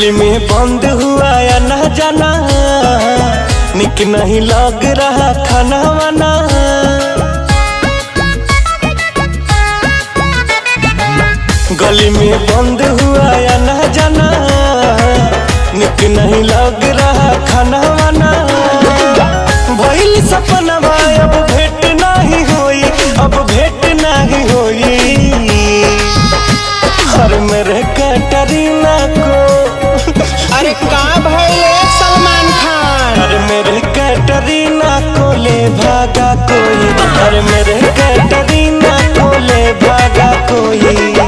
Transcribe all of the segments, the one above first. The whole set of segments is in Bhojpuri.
गली में बंद हुआ या ना जाना, निक नहीं लग रहा खाना वाना। गली में बंद हुआ या ना जाना, निक नहीं लग रहा खाना वाना। भइल सपना भाई अब भेंट नहीं होई, अब भेंट नहीं होई। हर मेरे कैटरीना को अरे का भइले सलमान खान। अरे मेरे कैटरीना को ले भागा कोई, अरे मेरे कैटरीना को ले भागा कोई।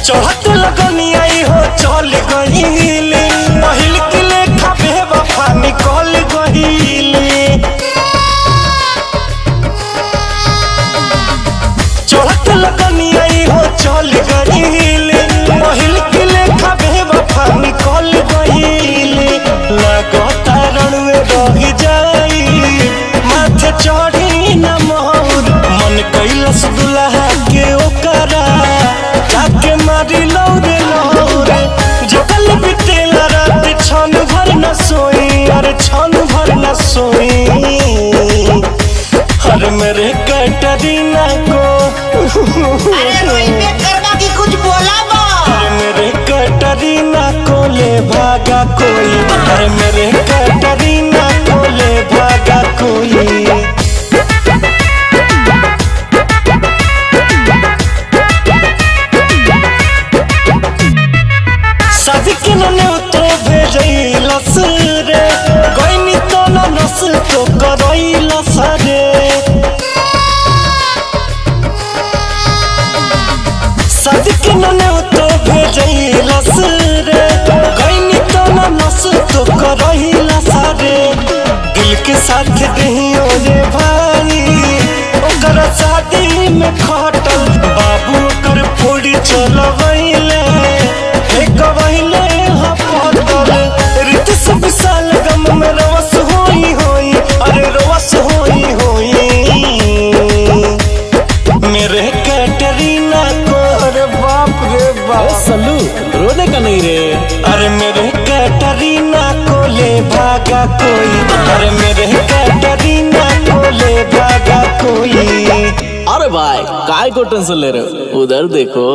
चढ़त लगनी आई हो चल गईली, पहिल के लेखा बेवफा निकल गईली। चढ़त लगनी आई हो चल गईली, पहिल के लेखा बेवफा निकल गईली। लगता रणवे रह जाई, माथे चढ़ी न मोर, मन कैलस दुल्हा के ओकरा जाके मारी लौरे लौरे। जगल बितेला रात क्षण भर न सोई, अरे क्षण भर न सोई। अरे मेरे कैटरीना को अरे रोइबे करबा की कुछ बोला बा। अरे मेरे कैटरीना को ले भागा कोई, अरे मेरे कैटरीना को ले भागा कोई। शादी के नने तो भेजैलस रे, गइनी तो न नस तो करैलस रे। शादी के नने तो भेजैलस रे, गइनी तो न नस तो करैलस रे। दिल के साथ दहियो रे भाई, ओकर शादी में खटल बाबू ओकर फोड़ी चलवैले। विशाल गम में रवस होई होई, अरे रवस होई होई। मेरे कैटरीना को अरे बाप रे बाप सल्लू रोने का नहीं रे। अरे मेरे कैटरीना को ले भागा कोई, अरे मेरे कैटरीना को ले भागा कोई। अरे भाई काय को टेंशन ले रहे हो, उधर देखो।